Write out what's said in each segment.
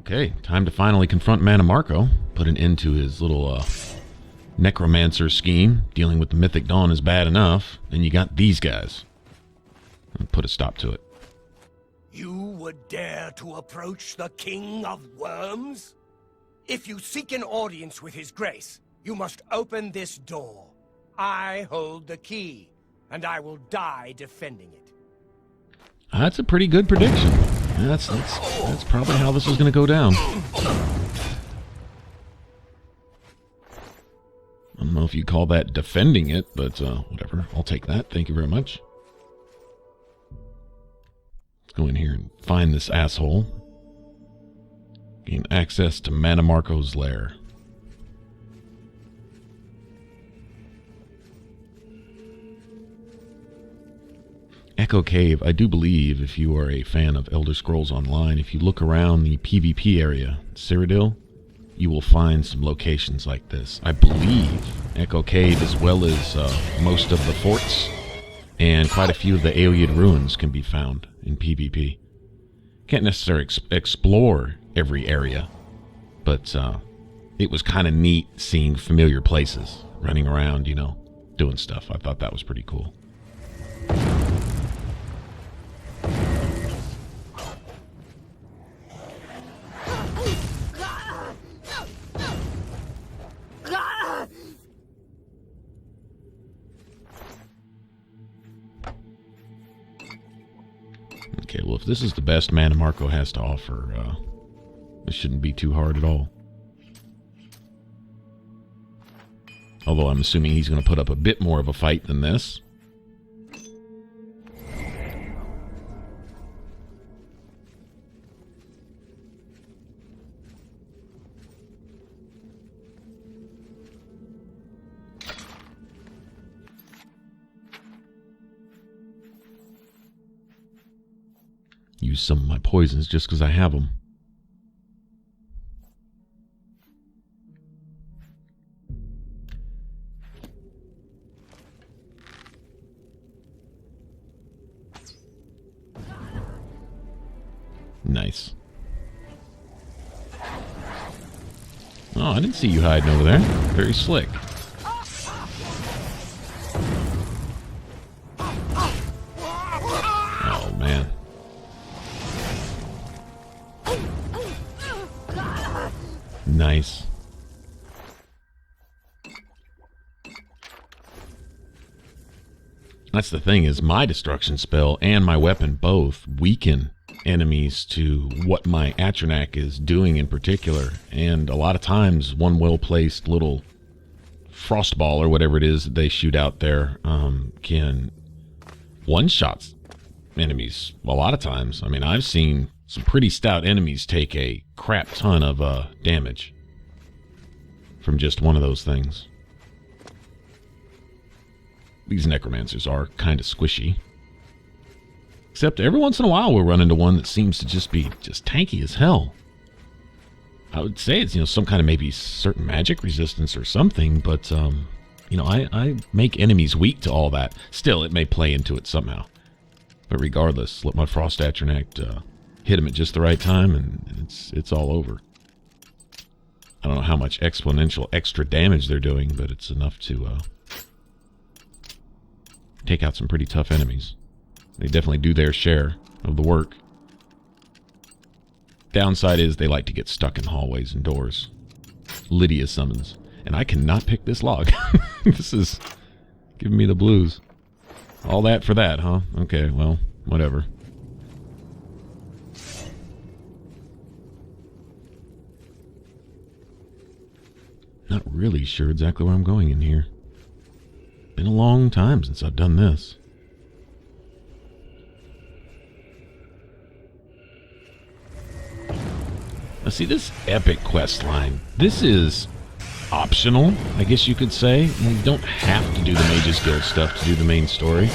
Okay, time to finally confront Mannimarco. Put an end to his little necromancer scheme. Dealing with the Mythic Dawn is bad enough. Then you got these guys. I'll put a stop to it. You would dare to approach the King of Worms? If you seek an audience with his grace, you must open this door. I hold the key, and I will die defending it. That's a pretty good prediction. That's probably how this is going to go down. I don't know if you call that defending it, but whatever. I'll take that. Thank you very much. Let's go in here and find this asshole. Gain access to Mannimarco's lair. Echo Cave, I do believe, if you are a fan of Elder Scrolls Online, if you look around the PvP area, Cyrodiil, you will find some locations like this. I believe Echo Cave, as well as most of the forts, and quite a few of the Aeolid ruins can be found in PvP. Can't necessarily explore every area, but it was kind of neat seeing familiar places, running around, you know, doing stuff. I thought that was pretty cool. Okay, well, if this is the best Mannimarco has to offer, this shouldn't be too hard at all. Although I'm assuming he's going to put up a bit more of a fight than this. Use some of my poisons just because I have them. Nice. Oh, I didn't see you hiding over there. Very slick. Oh, man. Nice. That's the thing, is my destruction spell and my weapon both weaken enemies to what my Atronach is doing in particular. And a lot of times, one well-placed little frostball or whatever it is that they shoot out there can one-shot enemies a lot of times. I mean, I've seen some pretty stout enemies take a crap ton of damage from just one of those things. These necromancers are kind of squishy. Except every once in a while we'll run into one that seems to just be tanky as hell. I would say it's, you know, some kind of maybe certain magic resistance or something, but, you know, I make enemies weak to all that. Still, it may play into it somehow. But regardless, let my Frost Atronach hit him at just the right time, and it's all over. I don't know how much exponential extra damage they're doing, but it's enough to take out some pretty tough enemies. They definitely do their share of the work. Downside is they like to get stuck in hallways and doors. Lydia summons. And I cannot pick this log. This is giving me the blues. All that for that, huh? Okay, well, whatever. Not really sure exactly where I'm going in here. Been a long time since I've done this. Now see, this epic quest line, this is optional, I guess you could say. You don't have to do the Mages Guild stuff to do the main story.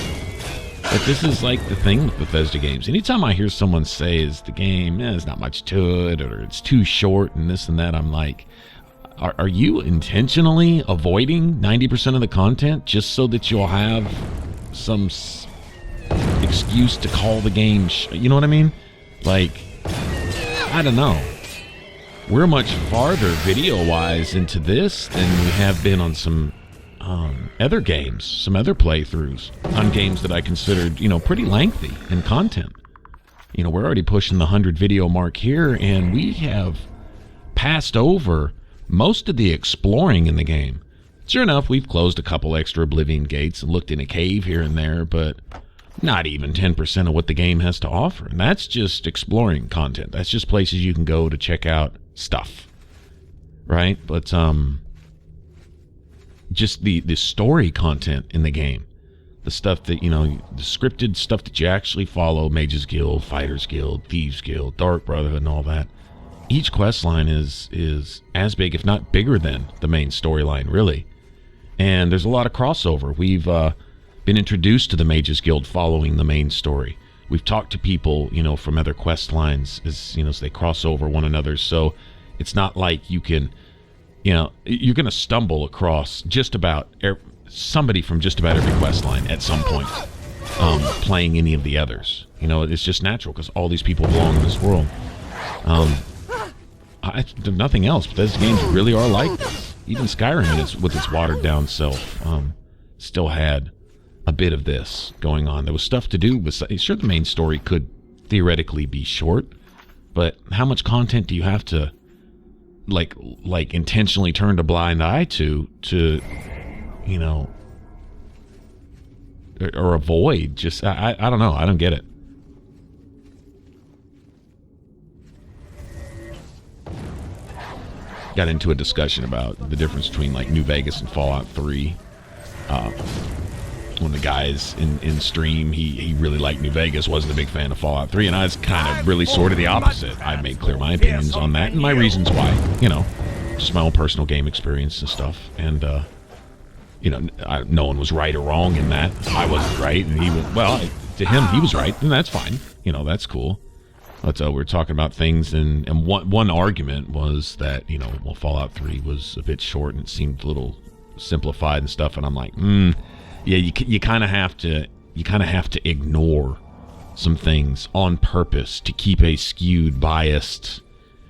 But this is like the thing with Bethesda games. Anytime I hear someone say is the game, there's not much to it, or it's too short and this and that, I'm like, are you intentionally avoiding 90% of the content just so that you'll have some excuse to call the game you know what I mean? Like, I don't know. we're much farther video-wise into this than we have been on some other games, some other playthroughs on games that I considered, you know, pretty lengthy in content. You know, we're already pushing the 100 video mark here, and we have passed over most of the exploring in the game. Sure enough, we've closed a couple extra Oblivion gates and looked in a cave here and there, but not even 10% of what the game has to offer. And that's just exploring content. That's just places you can go to check out stuff, right? But just the story content in the game, the stuff that, you know, the scripted stuff that you actually follow, Mages Guild, Fighters Guild, Thieves Guild, Dark Brotherhood, and all that. Each quest line is as big, if not bigger than the main storyline, really. And there's a lot of crossover. We've been introduced to the Mages Guild following the main story. We've talked to people, you know, from other quest lines as, you know, as they cross over one another. So it's not like you can, you know, you're going to stumble across just about somebody from just about every quest line at some point playing any of the others. You know, it's just natural because all these people belong in this world. Nothing else, but those games really are like this. Even Skyrim, with its watered-down self, still had a bit of this going on. There was stuff to do. Sure, the main story could theoretically be short, but how much content do you have to, like intentionally turn a blind eye to, you know, or avoid? Just, I don't know. I don't get it. Got into a discussion about the difference between like New Vegas and Fallout 3. One of the guys in stream, he really liked New Vegas, wasn't a big fan of Fallout 3, and I was kind of really sort of the opposite. I made clear my opinions on that and my reasons why, you know, just my own personal game experience and stuff. And you know, no one was right or wrong in that. I wasn't right, and he was, well, to him he was right, and that's fine. You know, that's cool. But we're talking about things, and one argument was that, you know, well, Fallout 3 was a bit short and it seemed a little simplified and stuff, and I'm like, yeah, you kind of have to ignore some things on purpose to keep a skewed, biased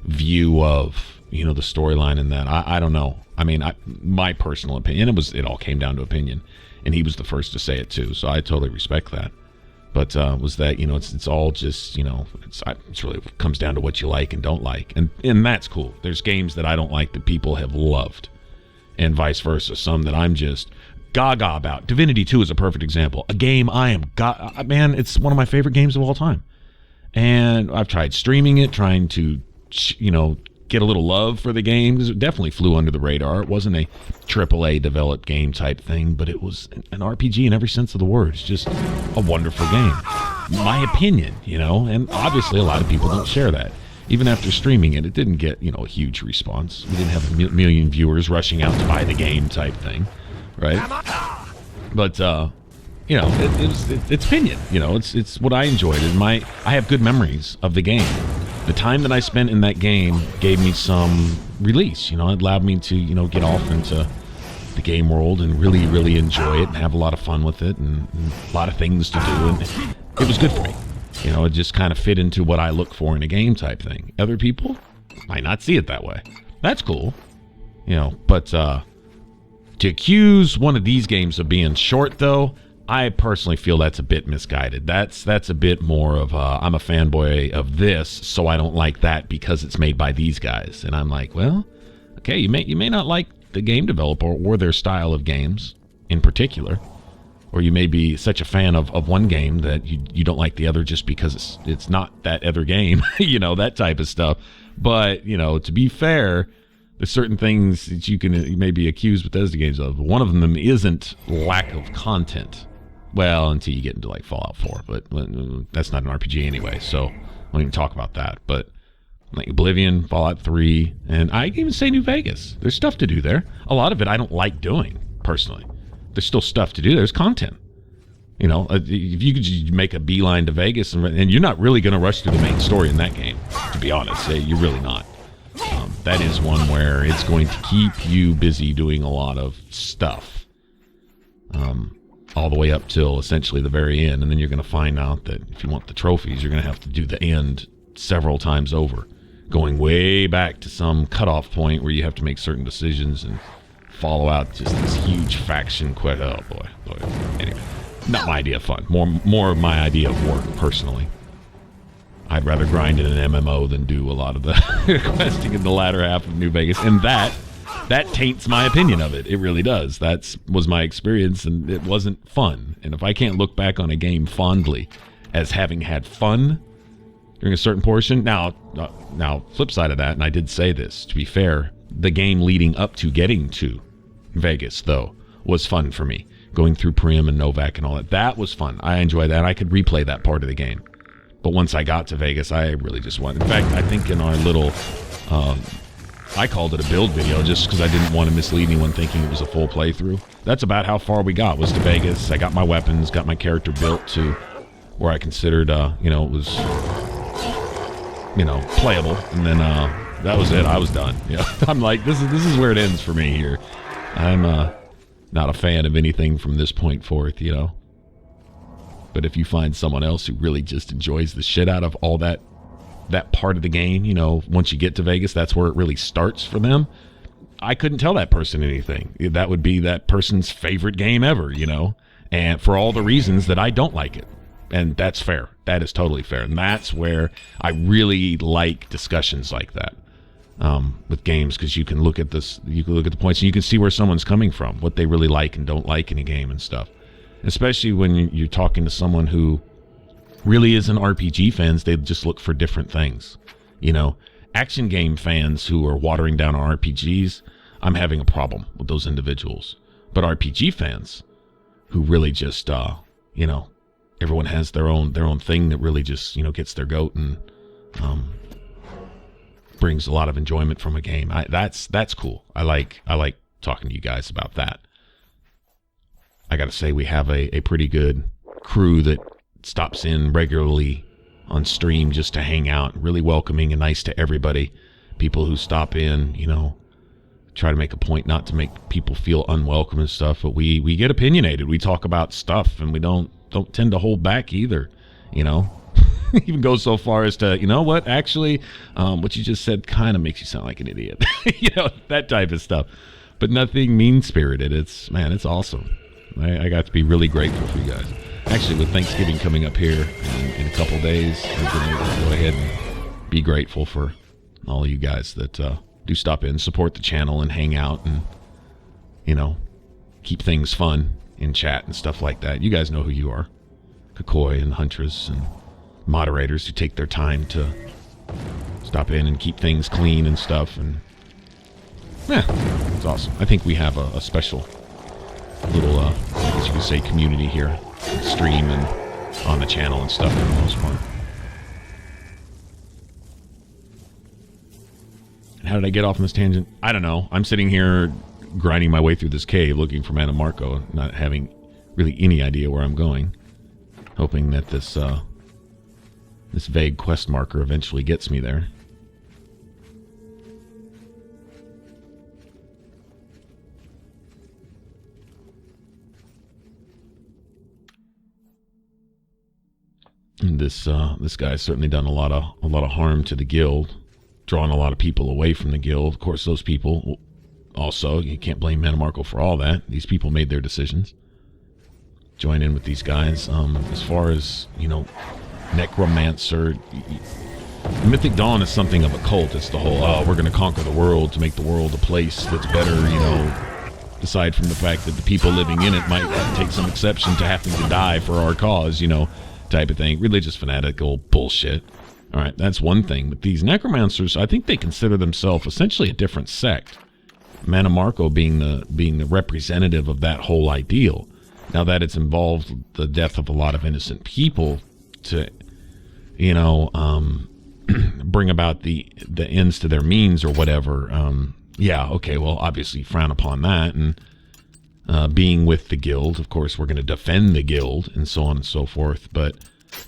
view of, you know, the storyline in that. I don't know. I mean, my personal opinion, it all came down to opinion, and he was the first to say it too, so I totally respect that. But was that, you know, it's all just, you know, it's really comes down to what you like and don't like. And that's cool. There's games that I don't like that people have loved, and vice versa. Some that I'm just gaga about. Divinity 2 is a perfect example. A game I am, man, it's one of my favorite games of all time. And I've tried streaming it, trying to, you know, get a little love for the game, because it definitely flew under the radar. It wasn't a AAA developed game type thing, but it was an RPG in every sense of the word. It's just a wonderful game. My opinion, you know, and obviously a lot of people don't share that. Even after streaming it, it didn't get, you know, a huge response. We didn't have a million viewers rushing out to buy the game type thing, right? But, you know, it's opinion. You know, it's what I enjoyed, and I have good memories of the game. The time that I spent in that game gave me some release. You know, it allowed me to, you know, get off into the game world and really, really enjoy it and have a lot of fun with it, and a lot of things to do. And it was good for me. You know, it just kind of fit into what I look for in a game type thing. Other people might not see it that way. That's cool. You know, but to accuse one of these games of being short, though, I personally feel that's a bit misguided. That's a bit more of I'm a fanboy of this, so I don't like that because it's made by these guys. And I'm like, well, okay, you may not like the game developer or their style of games in particular, or you may be such a fan of one game that you don't like the other just because it's not that other game, you know, that type of stuff. But, you know, to be fair, there's certain things that you may be accused Bethesda games of. One of them isn't lack of content. Well, until you get into like Fallout 4, but that's not an RPG anyway, so I won't even talk about that. But like Oblivion, Fallout 3, and I even say New Vegas. There's stuff to do there. A lot of it I don't like doing, personally. There's still stuff to do. There's content. You know, if you could just make a beeline to Vegas, and you're not really going to rush through the main story in that game, to be honest. You're really not. That is one where it's going to keep you busy doing a lot of stuff. All the way up till essentially the very end, and then you're going to find out that if you want the trophies, you're going to have to do the end several times over, going way back to some cutoff point where you have to make certain decisions and follow out just this huge faction quest. Oh boy. Anyway, not my idea of fun. More of my idea of work, personally. I'd rather grind in an MMO than do a lot of the questing in the latter half of New Vegas, and that taints my opinion of it. It really does. That was my experience, and it wasn't fun. And if I can't look back on a game fondly as having had fun during a certain portion, now flip side of that, and I did say this, to be fair, the game leading up to getting to Vegas, though, was fun for me. Going through Priam and Novak and all that was fun. I enjoyed that. I could replay that part of the game. But once I got to Vegas, I really just wanted... In fact, I think in our little... I called it a build video just because I didn't want to mislead anyone thinking it was a full playthrough. That's about how far we got, was to Vegas. I got my weapons, got my character built to where I considered, it was, playable. And then that was it. I was done. I'm like, this is where it ends for me here. I'm not a fan of anything from this point forth, But if you find someone else who really just enjoys the shit out of all that part of the game, once you get to Vegas, that's where it really starts for them. I couldn't tell that person anything. That would be that person's favorite game ever, and for all the reasons that I don't like it. And that's fair. That is totally fair. And that's where I really like discussions like that with games, because you can look at this, you can look at the points and you can see where someone's coming from, what they really like and don't like in a game and stuff. Especially when you're talking to someone who really isn't RPG fans. They just look for different things. Action game fans who are watering down on RPGs, I'm having a problem with those individuals. But RPG fans who really just, everyone has their own thing that really just, gets their goat and brings a lot of enjoyment from a game. That's cool. I like talking to you guys about that. I got to say, we have a pretty good crew that stops in regularly on stream just to hang out, really welcoming and nice to everybody. People who stop in, try to make a point not to make people feel unwelcome and stuff, but we get opinionated. We talk about stuff, and we don't tend to hold back either, Even goes so far as to, what, actually, what you just said kind of makes you sound like an idiot. That type of stuff. But nothing mean-spirited. It's awesome. I got to be really grateful for you guys. Actually, with Thanksgiving coming up here in a couple days, I'm going to go ahead and be grateful for all of you guys that do stop in, support the channel, and hang out, and, keep things fun in chat and stuff like that. You guys know who you are. Kakoi and Huntress and moderators who take their time to stop in and keep things clean and stuff. And, it's awesome. I think we have a special little, I guess you could say, community here, stream and on the channel and stuff for the most part. And how did I get off on this tangent? I don't know. I'm sitting here grinding my way through this cave looking for Mannimarco, not having really any idea where I'm going, hoping that this vague quest marker eventually gets me there. And this guy's certainly done a lot of harm to the guild, drawing a lot of people away from the guild. Of course, those people also, you can't blame Mannimarco for all that. These people made their decisions. Join in with these guys. As far as, Necromancer, Mythic Dawn is something of a cult. It's the whole, we're going to conquer the world to make the world a place that's better, aside from the fact that the people living in it might take some exception to having to die for our cause, type of thing. Religious fanatical bullshit. All right, that's one thing. But these necromancers, I think they consider themselves essentially a different sect. Mannimarco being the representative of that whole ideal. Now that it's involved the death of a lot of innocent people to, bring about the ends to their means or whatever. Okay, well, obviously frown upon that. And being with the guild, of course, we're going to defend the guild and so on and so forth. But,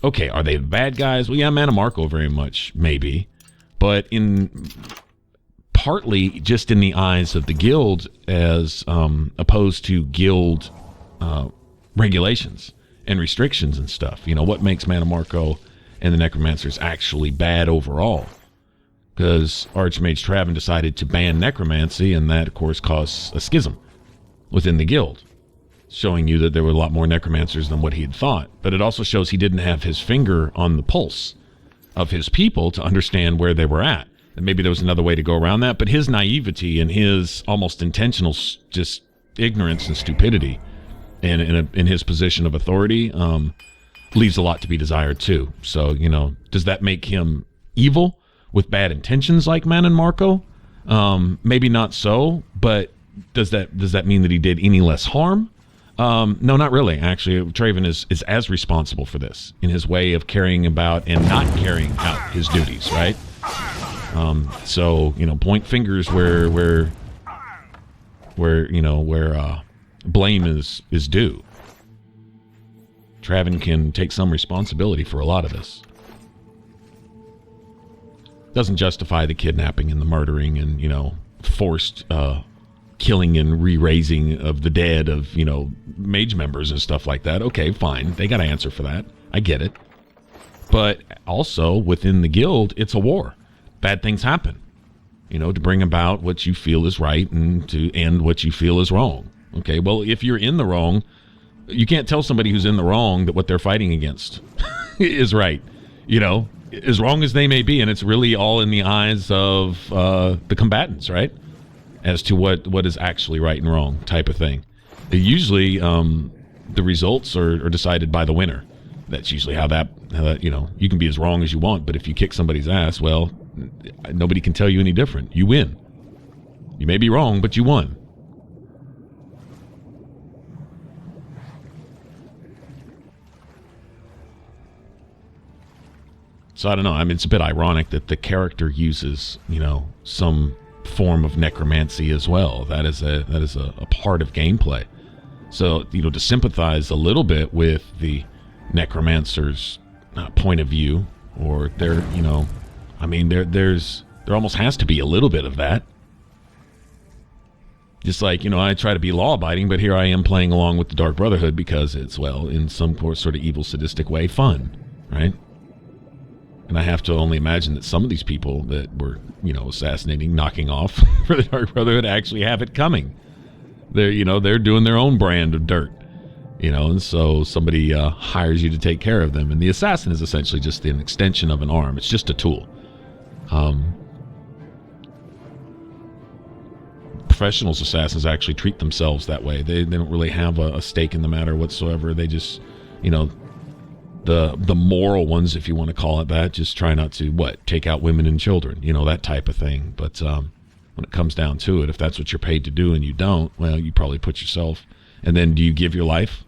okay, are they the bad guys? Well, yeah, Mannimarco very much, maybe. But partly just in the eyes of the guild as opposed to guild regulations and restrictions and stuff. What makes Mannimarco and the Necromancers actually bad overall? because Archmage Traven decided to ban necromancy, and that, of course, caused a schism within the guild, showing you that there were a lot more necromancers than what he had thought. But it also shows he didn't have his finger on the pulse of his people to understand where they were at. And maybe there was another way to go around that, but his naivety and his almost intentional just ignorance and stupidity in his position of authority leaves a lot to be desired too. So, you know, does that make him evil with bad intentions like Mannimarco? Maybe not so, but does that mean that he did any less harm? No, not really. Actually, Traven is as responsible for this in his way of carrying about and not carrying out his duties, right? So, you know, point fingers where blame is due. Traven can take some responsibility for a lot of this. Doesn't justify the kidnapping and the murdering and, you know, forced killing and re-raising of the dead of, you know, mage members and stuff like that. Okay, fine. They got to answer for that. I get it. But also, within the guild, it's a war. Bad things happen, you know, to bring about what you feel is right and to end what you feel is wrong. Okay, well, if you're in the wrong, you can't tell somebody who's in the wrong that what they're fighting against is right, you know, as wrong as they may be. And it's really all in the eyes of the combatants, right, as to what is actually right and wrong type of thing. Usually the results are decided by the winner. That's usually how that, you know, you can be as wrong as you want, but if you kick somebody's ass, well, nobody can tell you any different. You win. You may be wrong, but you won. So I don't know. I mean, it's a bit ironic that the character uses, you know, some form of necromancy as well. That is a part of gameplay. So, you know, to sympathize a little bit with the necromancer's point of view, or their, you know, I mean, there almost has to be a little bit of that. Just like, you know, I try to be law-abiding, but here I am playing along with the Dark Brotherhood because it's, well, in some sort of evil, sadistic way, fun, right? And I have to only imagine that some of these people that were, you know, assassinating, knocking off for the Dark Brotherhood actually have it coming. They're, you know, they're doing their own brand of dirt, you know, and so somebody hires you to take care of them. And the assassin is essentially just an extension of an arm. It's just a tool. Professional assassins actually treat themselves that way. They don't really have a stake in the matter whatsoever. They just, you know, the moral ones, if you want to call it that, just try not to, take out women and children, you know, that type of thing. But when it comes down to it, if that's what you're paid to do and you don't, well, you probably put yourself, and then do you give your life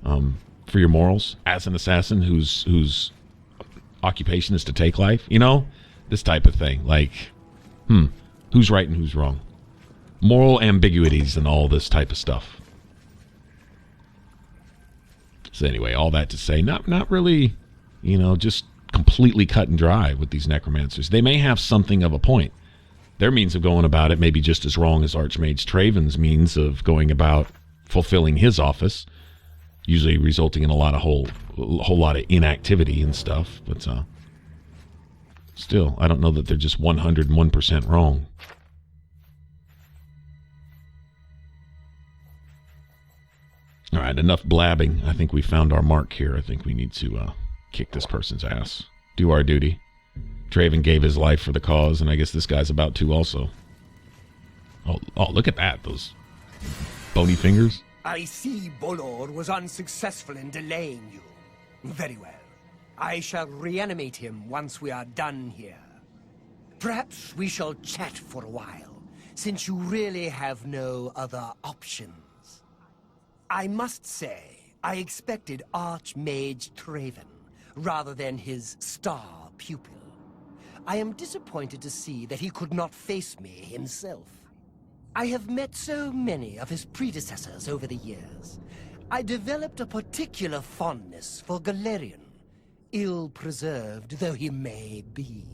for your morals as an assassin whose occupation is to take life? You know, this type of thing. Like, who's right and who's wrong? Moral ambiguities and all this type of stuff. So anyway, all that to say, not really, you know, just completely cut and dry with these necromancers. They may have something of a point. Their means of going about it may be just as wrong as Archmage Traven's means of going about fulfilling his office, usually resulting in a whole lot of inactivity and stuff. But still, I don't know that they're just 101% wrong. All right, enough blabbing. I think we found our mark here. I think we need to kick this person's ass. Do our duty. Traven gave his life for the cause, and I guess this guy's about to also. Oh, look at that. Those bony fingers. I see Bolor was unsuccessful in delaying you. Very well. I shall reanimate him once we are done here. Perhaps we shall chat for a while, since you really have no other options. I must say, I expected Archmage Traven, rather than his star pupil. I am disappointed to see that he could not face me himself. I have met so many of his predecessors over the years. I developed a particular fondness for Galerion, ill-preserved though he may be.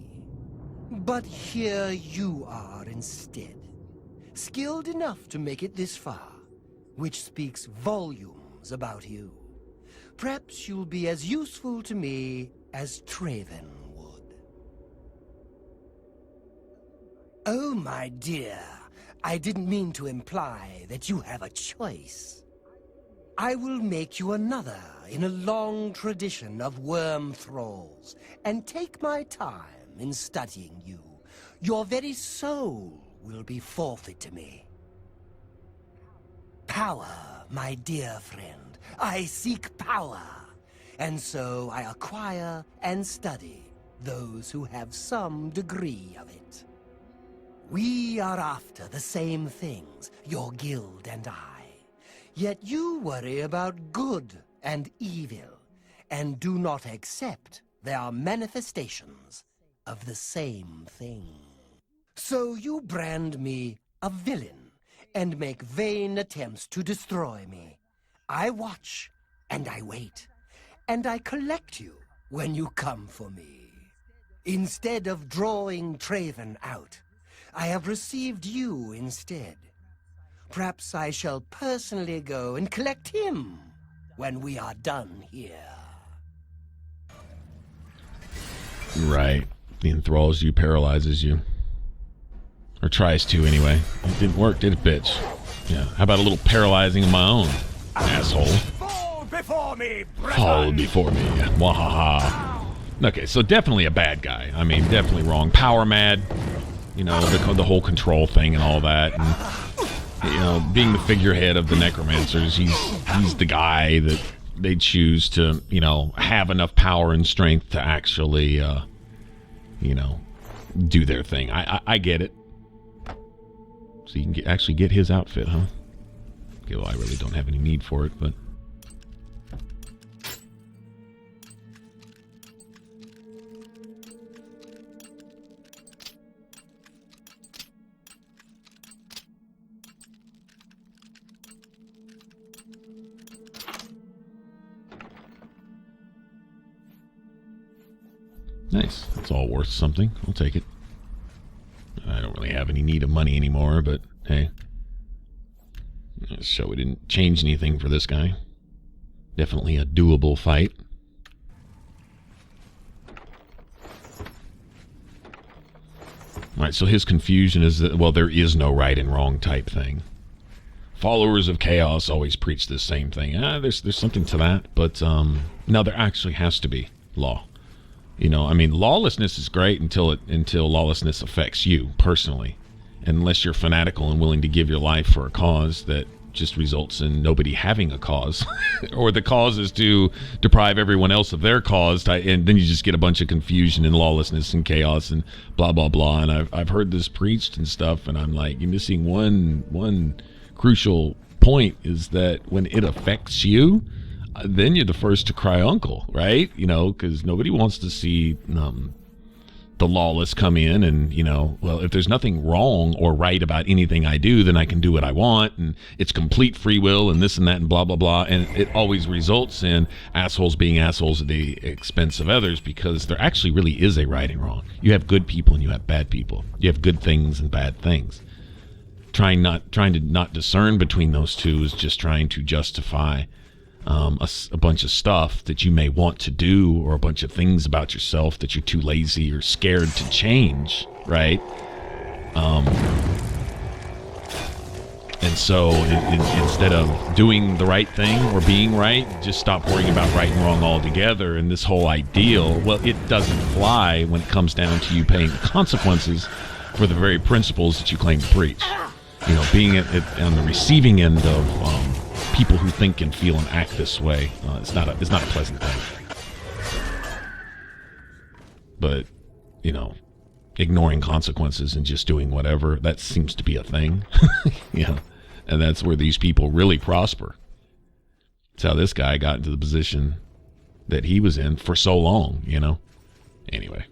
But here you are instead, skilled enough to make it this far, which speaks volumes about you. Perhaps you'll be as useful to me as Traven would. Oh, my dear. I didn't mean to imply that you have a choice. I will make you another in a long tradition of worm thralls, and take my time in studying you. Your very soul will be forfeit to me. Power, my dear friend. I seek power. And so I acquire and study those who have some degree of it. We are after the same things, your guild and I. Yet you worry about good and evil, and do not accept they are manifestations of the same thing. So you brand me a villain, and make vain attempts to destroy me. I watch, and I wait, and I collect you when you come for me. Instead of drawing Traven out, I have received you instead. Perhaps I shall personally go and collect him when we are done here. Right. He enthralls you, paralyzes you. Or tries to, anyway. It didn't work, did it, bitch? Yeah. How about a little paralyzing of my own, asshole? Fall before me, Breton! Fall before me. Wahaha. Okay, so definitely a bad guy. I mean, definitely wrong. Power mad. You know, the whole control thing and all that. And, you know, being the figurehead of the necromancers, he's the guy that they choose to, you know, have enough power and strength to actually, you know, do their thing. I get it. So you can actually get his outfit, huh? Okay, well, I really don't have any need for it, but... Nice. That's all worth something. I'll take it. I don't really have any need of money anymore, but hey. So we didn't change anything for this guy. Definitely a doable fight. Alright, so his confusion is that, well, there is no right and wrong type thing. Followers of chaos always preach this same thing. There's something to that, but no, there actually has to be law. You know, I mean, lawlessness is great until lawlessness affects you personally. Unless you're fanatical and willing to give your life for a cause that just results in nobody having a cause. Or the cause is to deprive everyone else of their cause, and then you just get a bunch of confusion and lawlessness and chaos and blah, blah, blah. And I've heard this preached and stuff, and I'm like, you're missing one crucial point, is that when it affects you, then you're the first to cry uncle, right? You know, because nobody wants to see the lawless come in and, you know, well, if there's nothing wrong or right about anything I do, then I can do what I want, and it's complete free will and this and that and blah, blah, blah. And it always results in assholes being assholes at the expense of others, because there actually really is a right and wrong. You have good people and you have bad people. You have good things and bad things. Trying to not discern between those two is just trying to justify a bunch of stuff that you may want to do, or a bunch of things about yourself that you're too lazy or scared to change, right? And so instead of doing the right thing or being right, just stop worrying about right and wrong altogether. And this whole ideal, well, it doesn't fly when it comes down to you paying the consequences for the very principles that you claim to preach. You know, being on the receiving end of people who think and feel and act this way, it's not a pleasant thing. But, you know, ignoring consequences and just doing whatever, that seems to be a thing. Yeah, and that's where these people really prosper. That's how this guy got into the position that he was in for so long, you know. Anyway.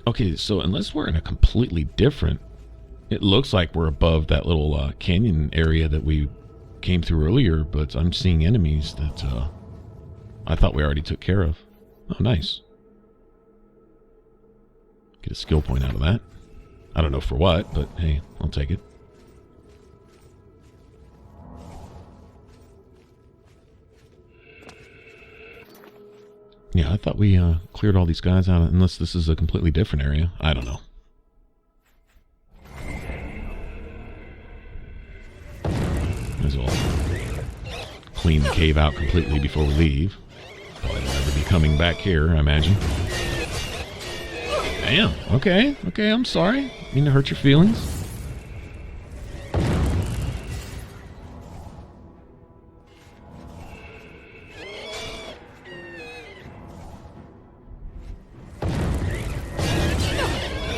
Okay, so unless we're in a completely different... It looks like we're above that little canyon area that we came through earlier, but I'm seeing enemies that I thought we already took care of. Oh, nice. Get a skill point out of that. I don't know for what, but hey, I'll take it. Yeah, I thought we cleared all these guys out, unless this is a completely different area. I don't know. Might as well clean the cave out completely before we leave. Probably won't ever be coming back here, I imagine. Damn. Okay. Okay, I'm sorry. Mean to hurt your feelings.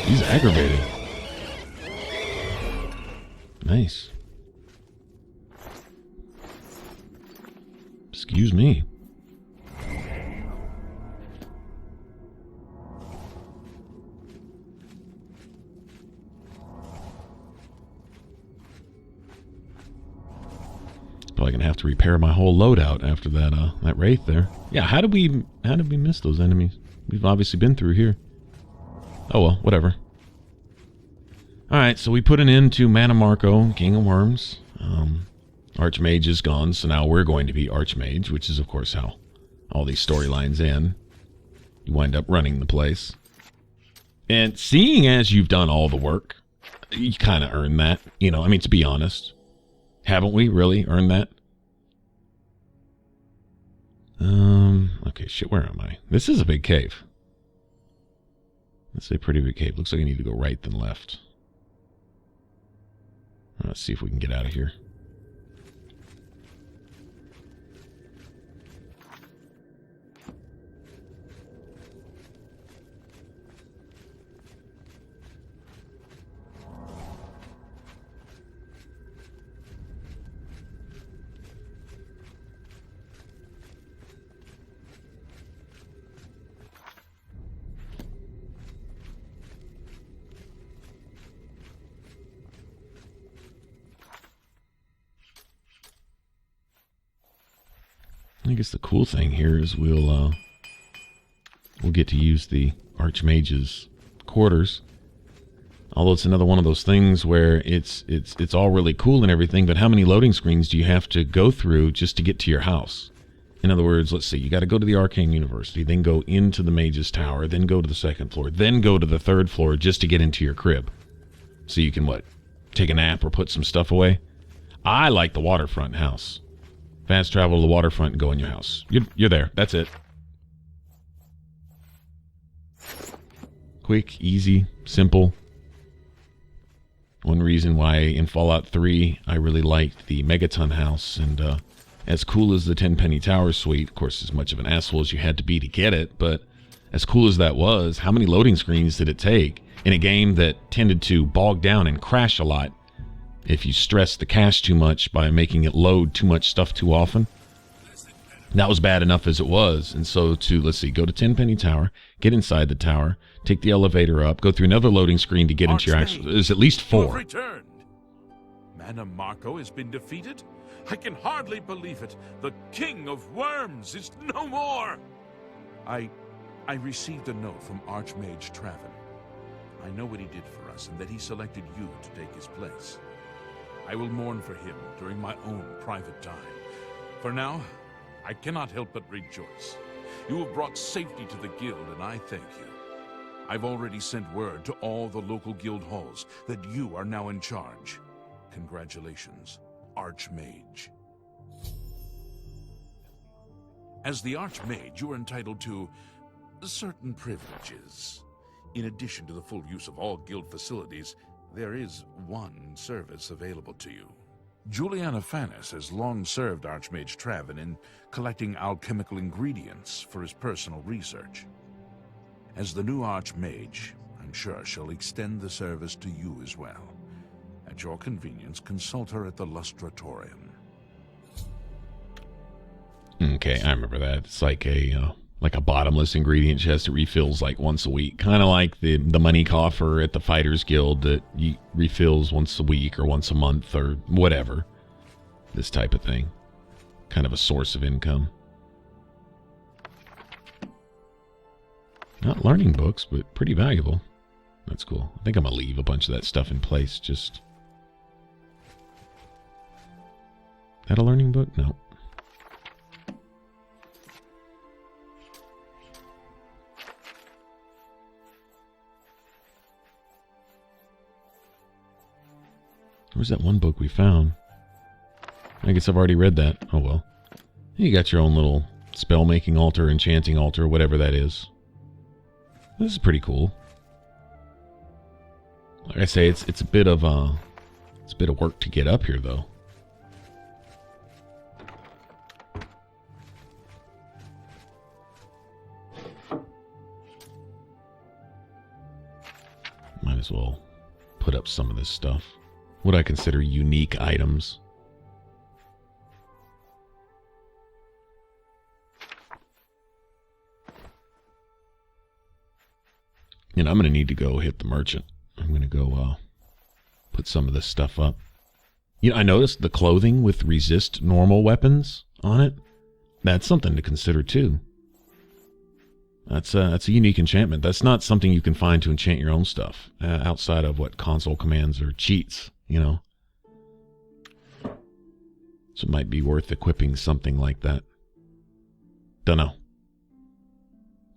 He's aggravated. Nice. Excuse me. Probably gonna have to repair my whole loadout after that wraith there. Yeah, how did we miss those enemies? We've obviously been through here. Oh well, whatever. Alright, so we put an end to Mannimarco, King of Worms. Archmage is gone, so now we're going to be Archmage, which is of course how all these storylines end. You wind up running the place. And seeing as you've done all the work, you kind of earn that. You know, I mean, to be honest. Haven't we really earned that? Okay, shit, where am I? This is a big cave. It's a pretty big cave. Looks like I need to go right then left. Let's see if we can get out of here. I guess the cool thing here is we'll get to use the Archmage's quarters. Although it's another one of those things where it's all really cool and everything, but how many loading screens do you have to go through just to get to your house? In other words, let's see, you got to go to the Arcane University, then go into the Mage's Tower, then go to the second floor, then go to the third floor just to get into your crib. So you can, what, take a nap or put some stuff away? I like the waterfront house. Fast travel to the waterfront and go in your house. You're there. That's it. Quick, easy, simple. One reason why in Fallout 3 I really liked the Megaton house, and as cool as the Tenpenny Tower suite, of course as much of an asshole as you had to be to get it, but as cool as that was, how many loading screens did it take in a game that tended to bog down and crash a lot if you stress the cache too much by making it load too much stuff too often? That was bad enough as it was. And so to, let's see, go to Tenpenny Tower, get inside the tower, take the elevator up, go through another loading screen to get into your actual... There's at least 4. Returned. Mannimarco has been defeated? I can hardly believe it. The King of Worms is no more. I received a note from Archmage Travin. I know what he did for us and that he selected you to take his place. I will mourn for him during my own private time. For now, I cannot help but rejoice. You have brought safety to the guild, and I thank you. I've already sent word to all the local guild halls that you are now in charge. Congratulations, Archmage. As the Archmage, you are entitled to certain privileges. In addition to the full use of all guild facilities, there is one service available to you. Juliana Fanis has long served Archmage Travin in collecting alchemical ingredients for his personal research. As the new Archmage, I'm sure she'll extend the service to you as well. At your convenience, consult her at the Lustratorium. Okay, I remember that. It's like a bottomless ingredient chest that refills like once a week. Kind of like the money coffer at the Fighters Guild that refills once a week or once a month or whatever. This type of thing. Kind of a source of income. Not learning books, but pretty valuable. That's cool. I think I'm going to leave a bunch of that stuff in place. Just... That a learning book? No. Where's that one book we found? I guess I've already read that. Oh well. You got your own little spell-making altar, enchanting altar, whatever that is. This is pretty cool. Like I say, it's a bit of work to get up here, though. Might as well put up some of this stuff. What I consider unique items. And I'm going to need to go hit the merchant. I'm going to go put some of this stuff up. You know, I noticed the clothing with resist normal weapons on it. That's something to consider too. That's a unique enchantment. That's not something you can find to enchant your own stuff outside of what console commands or cheats, you know. So it might be worth equipping something like that. Dunno.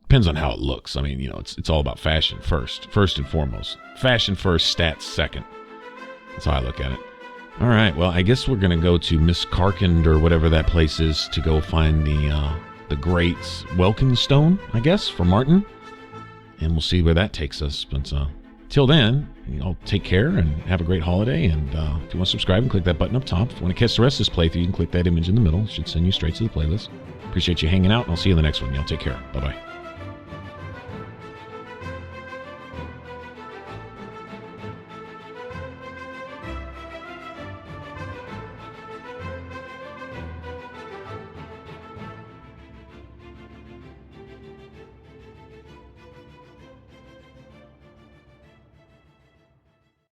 Depends on how it looks. I mean, you know, it's all about fashion first and foremost. Fashion first, stats second. That's how I look at it. All right, well, I guess we're going to go to Miss Karkand or whatever that place is to go find the great Welkin Stone, I guess, for Martin. And we'll see where that takes us. But till then, I'll take care and have a great holiday. And if you want to subscribe and click that button up top. If you want to catch the rest of this playthrough, you can click that image in the middle. It should send you straight to the playlist. Appreciate you hanging out, and I'll see you in the next one. Y'all take care. Bye-bye.